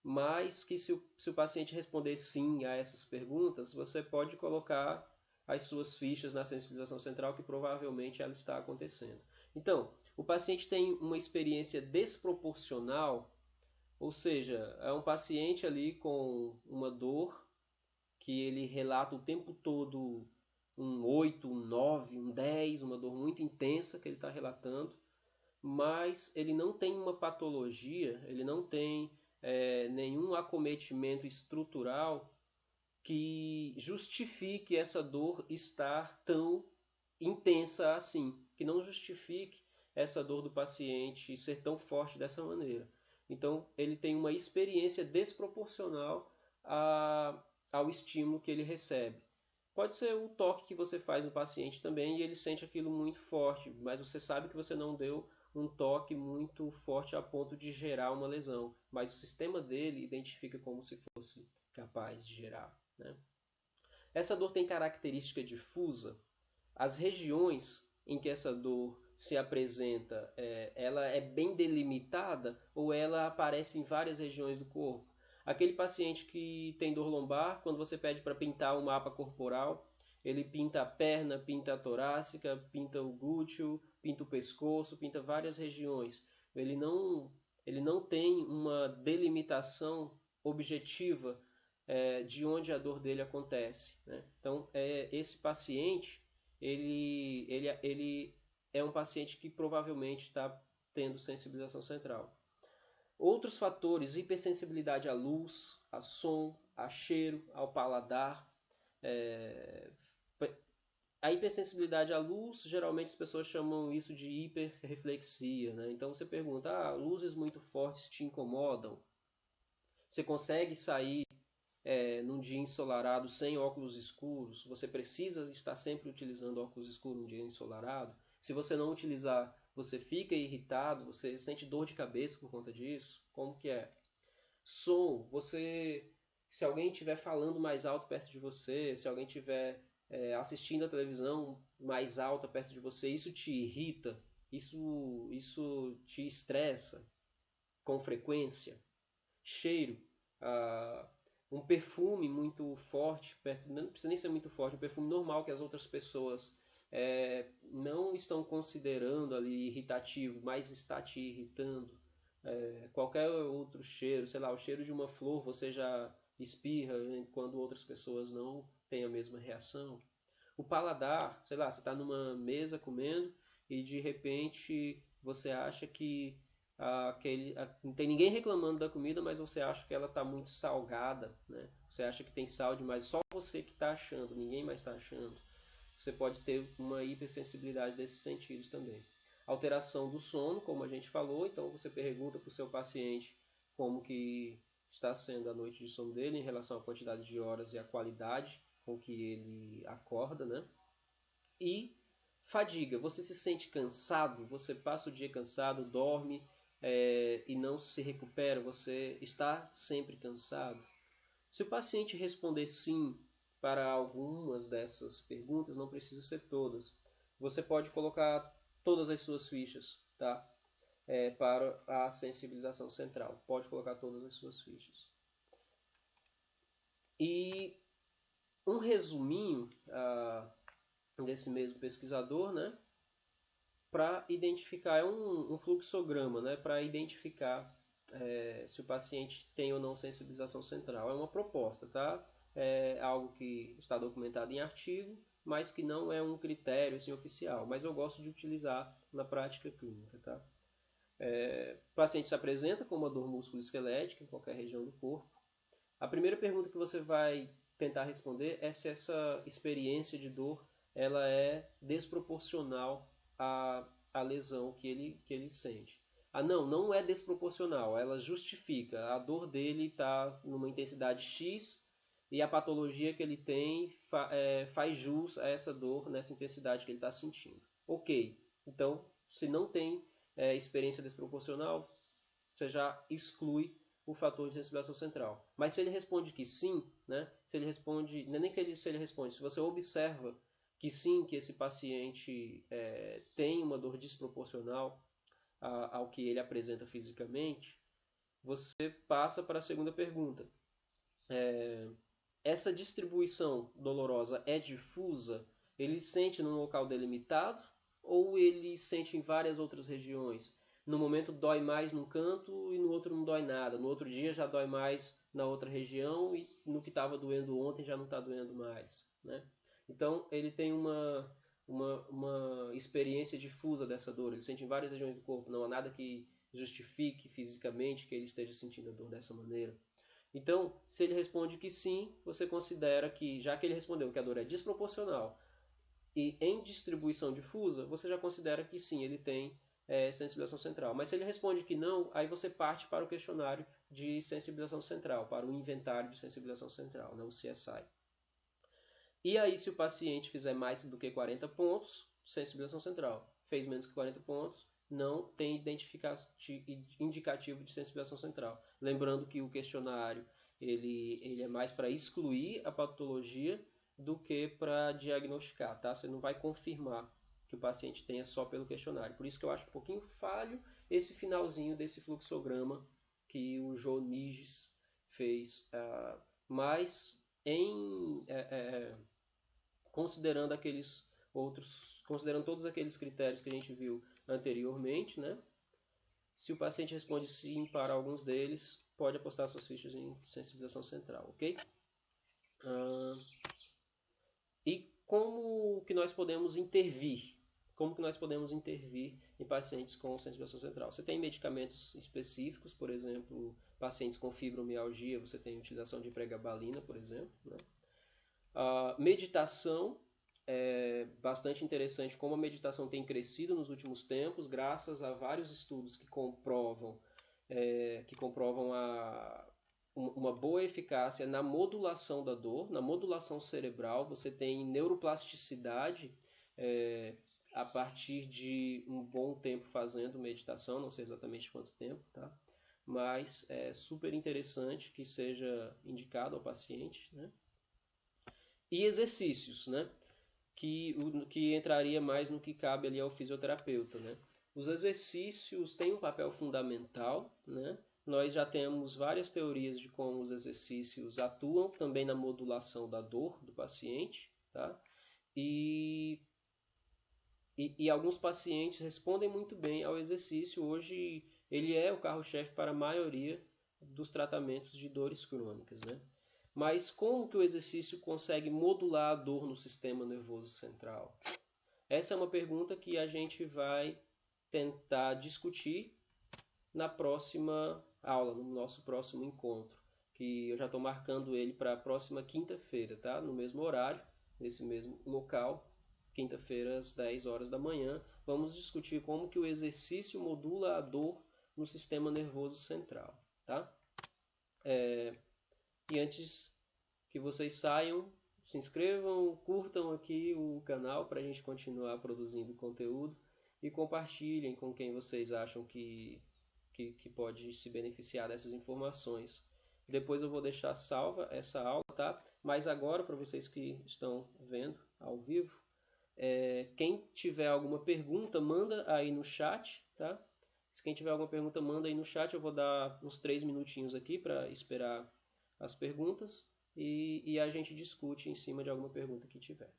Mas que se o paciente responder sim a essas perguntas, você pode colocar as suas fichas na sensibilização central, que provavelmente ela está acontecendo. Então, o paciente tem uma experiência desproporcional, ou seja, é um paciente ali com uma dor que ele relata o tempo todo um 8, um 9, um 10, uma dor muito intensa que ele está relatando, mas ele não tem uma patologia, ele não tem nenhum acometimento estrutural que justifique essa dor estar tão intensa assim, que não justifique essa dor do paciente ser tão forte dessa maneira. Então, ele tem uma experiência desproporcional ao estímulo que ele recebe. Pode ser o toque que você faz no paciente também e ele sente aquilo muito forte, mas você sabe que você não deu um toque muito forte a ponto de gerar uma lesão, mas o sistema dele identifica como se fosse capaz de gerar, né? Essa dor tem característica difusa. As regiões em que essa dor se apresenta, ela é bem delimitada ou ela aparece em várias regiões do corpo? Aquele paciente que tem dor lombar, quando você pede para pintar um mapa corporal, ele pinta a perna, pinta a torácica, pinta o glúteo, pinta o pescoço, pinta várias regiões. Ele não tem uma delimitação objetiva de onde a dor dele acontece, né? Então, esse paciente ele é um paciente que provavelmente está tendo sensibilização central. Outros fatores, hipersensibilidade à luz, a som, a cheiro, ao paladar. É... A hipersensibilidade à luz, geralmente as pessoas chamam isso de hiperreflexia, né? Então você pergunta, luzes muito fortes te incomodam? Você consegue sair num dia ensolarado sem óculos escuros? Você precisa estar sempre utilizando óculos escuros num dia ensolarado? Se você não utilizar, você fica irritado? Você sente dor de cabeça por conta disso? Como que é? Som, se alguém estiver falando mais alto perto de você, se alguém estiver assistindo a televisão mais alta perto de você, isso te irrita? Isso te estressa com frequência? Cheiro, ah, um perfume muito forte, não precisa nem ser muito forte, um perfume normal que as outras pessoas não estão considerando ali irritativo, mas está te irritando. Qualquer outro cheiro, sei lá, o cheiro de uma flor você já espirra quando outras pessoas não têm a mesma reação. O paladar, sei lá, você está numa mesa comendo e de repente você acha que não tem ninguém reclamando da comida, mas você acha que ela está muito salgada, né? Você acha que tem sal demais, só você que está achando, ninguém mais está achando. Você pode ter uma hipersensibilidade desses sentidos também. Alteração do sono, como a gente falou, então você pergunta para o seu paciente como que está sendo a noite de sono dele em relação à quantidade de horas e à qualidade com que ele acorda, né? E fadiga, você se sente cansado, você passa o dia cansado, dorme e não se recupera, você está sempre cansado. Se o paciente responder sim para algumas dessas perguntas, não precisa ser todas, você pode colocar todas as suas fichas, tá? Para a sensibilização central. Pode colocar todas as suas fichas. E um resuminho desse mesmo pesquisador, né? Para identificar, é um fluxograma, né? Para identificar se o paciente tem ou não sensibilização central. É uma proposta, tá? É algo que está documentado em artigo, mas que não é um critério assim, oficial. Mas eu gosto de utilizar na prática clínica, tá? O paciente se apresenta com uma dor musculoesquelética em qualquer região do corpo. A primeira pergunta que você vai tentar responder é se essa experiência de dor ela é desproporcional à lesão que ele sente. Não é desproporcional, ela justifica. A dor dele está numa intensidade X e a patologia que ele tem faz jus a essa dor nessa intensidade que ele está sentindo. Ok. Então, se não tem experiência desproporcional, você já exclui o fator de sensibilização central. Mas se ele responde que sim, né? Se ele responde, não é nem que ele, se ele responde, se você observa que sim, que esse paciente tem uma dor desproporcional ao que ele apresenta fisicamente, você passa para a segunda pergunta. Essa distribuição dolorosa é difusa? Ele sente num local delimitado ou ele sente em várias outras regiões? No momento dói mais num canto e no outro não dói nada. No outro dia já dói mais na outra região e no que estava doendo ontem já não está doendo mais, né? Então ele tem uma experiência difusa dessa dor. Ele sente em várias regiões do corpo. Não há nada que justifique fisicamente que ele esteja sentindo a dor dessa maneira. Então, se ele responde que sim, você considera que, já que ele respondeu que a dor é desproporcional e em distribuição difusa, você já considera que sim, ele tem sensibilização central. Mas se ele responde que não, aí você parte para o questionário de sensibilização central, para o inventário de sensibilização central, né, o CSI. E aí, se o paciente fizer mais do que 40 pontos, sensibilização central. Fez menos que 40 pontos, não tem indicativo de sensibilização central. Lembrando que o questionário ele é mais para excluir a patologia do que para diagnosticar, tá? Você não vai confirmar que o paciente tenha só pelo questionário. Por isso que eu acho um pouquinho falho esse finalzinho desse fluxograma que o Joe Nigges fez. Mas considerando aqueles considerando todos aqueles critérios que a gente viu anteriormente, né? Se o paciente responde sim para alguns deles, pode apostar suas fichas em sensibilização central, ok? E como que nós podemos intervir? Como que nós podemos intervir em pacientes com sensibilização central? Você tem medicamentos específicos, por exemplo, pacientes com fibromialgia, você tem utilização de pregabalina, por exemplo, né? Meditação é bastante interessante como a meditação tem crescido nos últimos tempos, graças a vários estudos que comprovam uma boa eficácia na modulação da dor, na modulação cerebral. Você tem neuroplasticidade a partir de um bom tempo fazendo meditação, não sei exatamente quanto tempo, tá? Mas é super interessante que seja indicado ao paciente, né? E exercícios, né? Que entraria mais no que cabe ali ao fisioterapeuta, né? Os exercícios têm um papel fundamental, né? Nós já temos várias teorias de como os exercícios atuam também na modulação da dor do paciente, tá? E alguns pacientes respondem muito bem ao exercício. Hoje ele é o carro-chefe para a maioria dos tratamentos de dores crônicas, né? Mas como que o exercício consegue modular a dor no sistema nervoso central? Essa é uma pergunta que a gente vai tentar discutir na próxima aula, no nosso próximo encontro, que eu já estou marcando ele para a próxima quinta-feira, tá? No mesmo horário, nesse mesmo local, quinta-feira às 10 horas da manhã. Vamos discutir como que o exercício modula a dor no sistema nervoso central, tá? E antes que vocês saiam, se inscrevam, curtam aqui o canal para a gente continuar produzindo conteúdo e compartilhem com quem vocês acham que pode se beneficiar dessas informações. Depois eu vou deixar salva essa aula, tá? Mas agora, para vocês que estão vendo ao vivo, quem tiver alguma pergunta, manda aí no chat, tá? Quem tiver alguma pergunta, manda aí no chat. Eu vou dar uns 3 minutinhos aqui para esperar as perguntas e a gente discute em cima de alguma pergunta que tiver.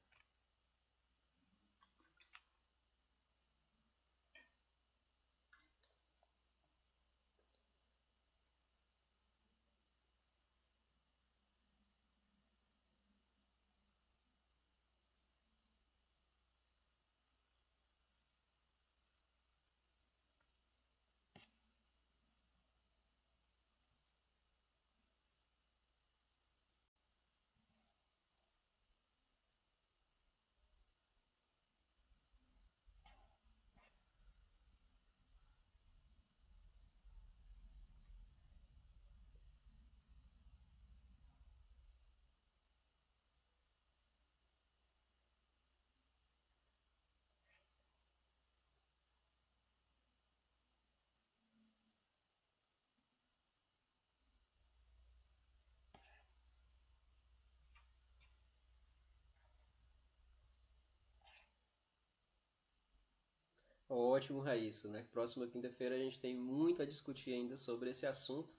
Ótimo, Raíssa, né? Próxima quinta-feira a gente tem muito a discutir ainda sobre esse assunto.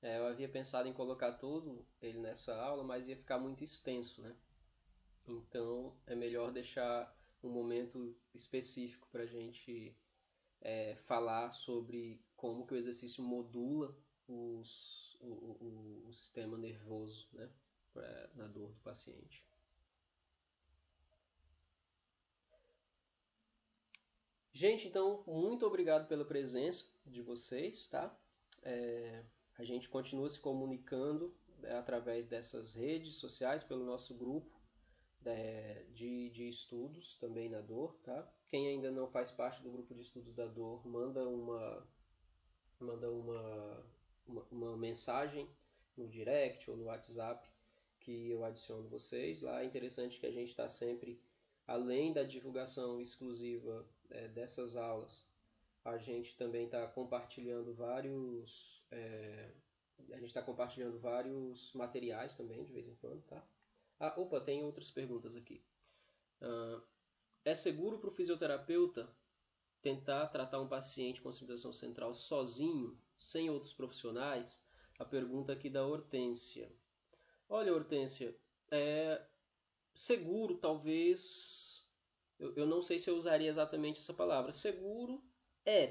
Eu havia pensado em colocar todo ele nessa aula, mas ia ficar muito extenso, né? Então é melhor deixar um momento específico para a gente falar sobre como que o exercício modula o sistema nervoso, né? Na dor do paciente. Gente, então, muito obrigado pela presença de vocês, tá? É, a gente continua se comunicando através dessas redes sociais, pelo nosso grupo de estudos também na dor, tá? Quem ainda não faz parte do grupo de estudos da dor, manda uma mensagem no direct ou no WhatsApp que eu adiciono vocês. Lá é interessante que a gente está sempre, além da divulgação exclusiva dessas aulas, a gente também está compartilhando vários materiais também, de vez em quando, tá? Opa, tem outras perguntas aqui. É seguro para o fisioterapeuta tentar tratar um paciente com circulação central sozinho, sem outros profissionais? A pergunta aqui da Hortência. Olha, Hortência, seguro talvez. Eu não sei se eu usaria exatamente essa palavra. Seguro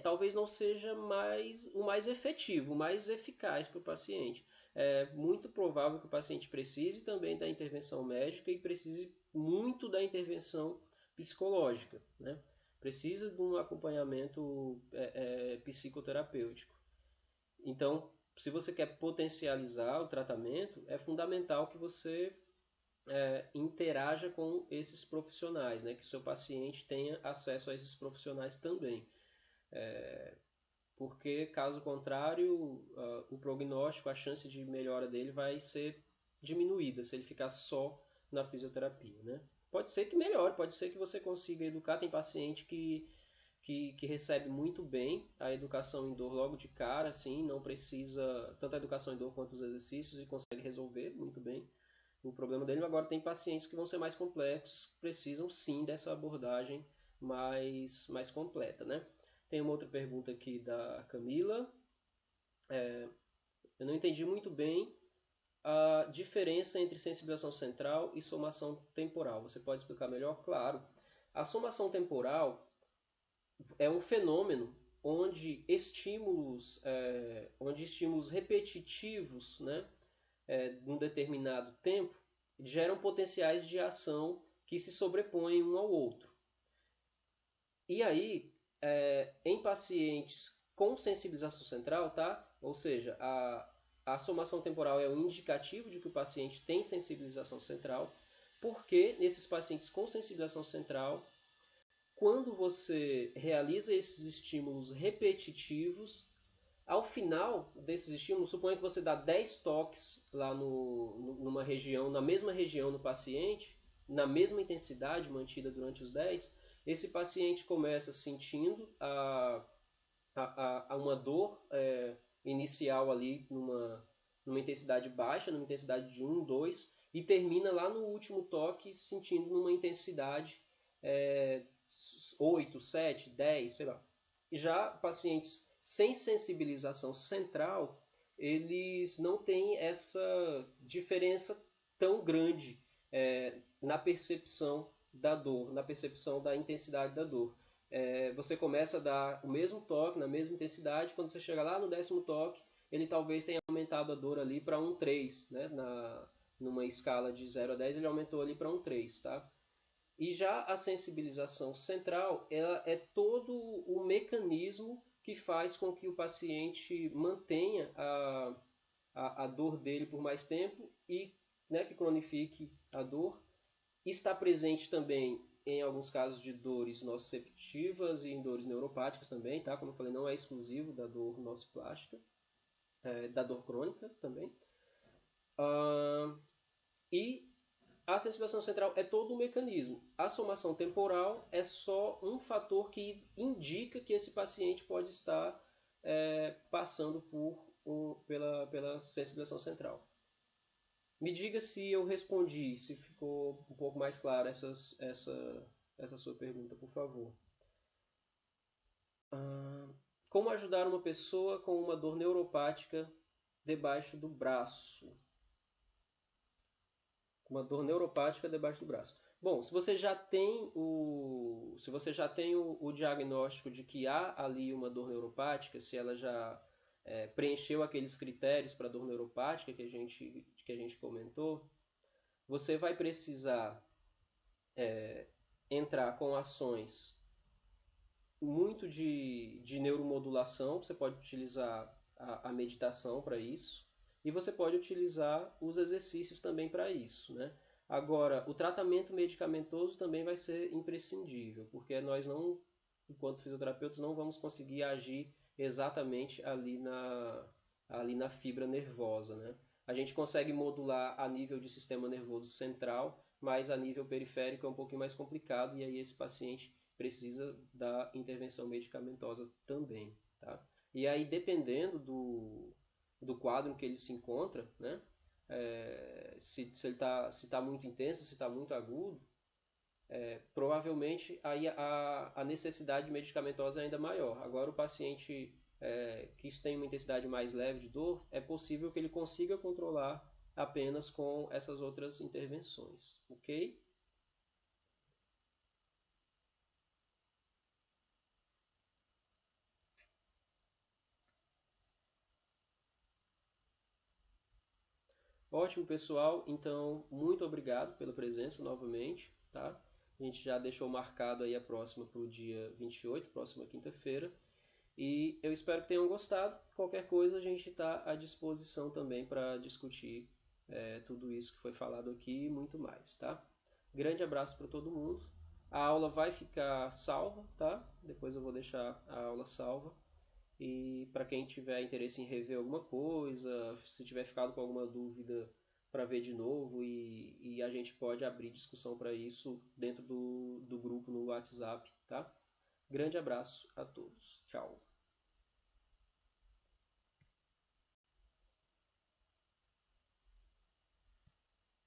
talvez não seja o mais efetivo, o mais eficaz para o paciente. É muito provável que o paciente precise também da intervenção médica e precise muito da intervenção psicológica, né? Precisa de um acompanhamento psicoterapêutico. Então, se você quer potencializar o tratamento, é fundamental que você interaja com esses profissionais, né? Que o seu paciente tenha acesso a esses profissionais também. Porque, caso contrário, o prognóstico, a chance de melhora dele vai ser diminuída se ele ficar só na fisioterapia, né? Pode ser que melhore, pode ser que você consiga educar. Tem paciente que recebe muito bem a educação em dor logo de cara, assim, não precisa tanto a educação em dor quanto os exercícios e consegue resolver muito bem o problema dele. Agora tem pacientes que vão ser mais complexos, que precisam sim dessa abordagem mais completa, né? Tem uma outra pergunta aqui da Camila. Eu não entendi muito bem a diferença entre sensibilização central e somação temporal. Você pode explicar melhor? Claro. A somação temporal é um fenômeno onde estímulos repetitivos, né, de um determinado tempo, geram potenciais de ação que se sobrepõem um ao outro. E aí, em pacientes com sensibilização central, tá? Ou seja, a somação temporal é um indicativo de que o paciente tem sensibilização central, porque nesses pacientes com sensibilização central, quando você realiza esses estímulos repetitivos, ao final desses estímulos, suponha que você dá 10 toques lá numa região, na mesma região no paciente, na mesma intensidade mantida durante os 10, esse paciente começa sentindo uma dor inicial ali numa intensidade baixa, numa intensidade de 1, 2, e termina lá no último toque sentindo numa intensidade 8, 7, 10, sei lá. E já pacientes sem sensibilização central, eles não têm essa diferença tão grande na percepção da dor, na percepção da intensidade da dor. Você começa a dar o mesmo toque, na mesma intensidade, quando você chega lá no 10º toque, ele talvez tenha aumentado a dor ali para um 3, né? Numa escala de 0 a 10, ele aumentou ali para um 3, tá? E já a sensibilização central, ela é todo o mecanismo que faz com que o paciente mantenha a dor dele por mais tempo e, né, que cronifique a dor. Está presente também em alguns casos de dores nociceptivas e em dores neuropáticas também, tá? Como eu falei, não é exclusivo da dor nociplástica, da dor crônica também. E a sensibilização central é todo um mecanismo. A somação temporal é só um fator que indica que esse paciente pode estar passando pela sensibilização central. Me diga se eu respondi, se ficou um pouco mais claro essa sua pergunta, por favor. Ah, como ajudar uma pessoa com uma dor neuropática debaixo do braço? Uma dor neuropática debaixo do braço. Bom, se você já tem o diagnóstico de que há ali uma dor neuropática, se ela já preencheu aqueles critérios para dor neuropática que a gente comentou, você vai precisar entrar com ações muito de neuromodulação. Você pode utilizar a meditação para isso. E você pode utilizar os exercícios também para isso, né? Agora, o tratamento medicamentoso também vai ser imprescindível, porque nós não, enquanto fisioterapeutas, não vamos conseguir agir exatamente ali na fibra nervosa, né? A gente consegue modular a nível de sistema nervoso central, mas a nível periférico é um pouquinho mais complicado, e aí esse paciente precisa da intervenção medicamentosa também, tá? E aí, dependendo do quadro em que ele se encontra, né? Se ele se tá muito intenso, se está muito agudo, provavelmente aí a necessidade medicamentosa é ainda maior. Agora, o paciente que tem uma intensidade mais leve de dor, é possível que ele consiga controlar apenas com essas outras intervenções, ok? Ótimo, pessoal. Então, muito obrigado pela presença novamente, tá? A gente já deixou marcado aí a próxima para o dia 28, próxima quinta-feira. E eu espero que tenham gostado. Qualquer coisa, a gente está à disposição também para discutir tudo isso que foi falado aqui e muito mais, tá? Grande abraço para todo mundo. A aula vai ficar salva, tá? Depois eu vou deixar a aula salva. E para quem tiver interesse em rever alguma coisa, se tiver ficado com alguma dúvida para ver de novo, e a gente pode abrir discussão para isso dentro do grupo no WhatsApp, tá? Grande abraço a todos. Tchau.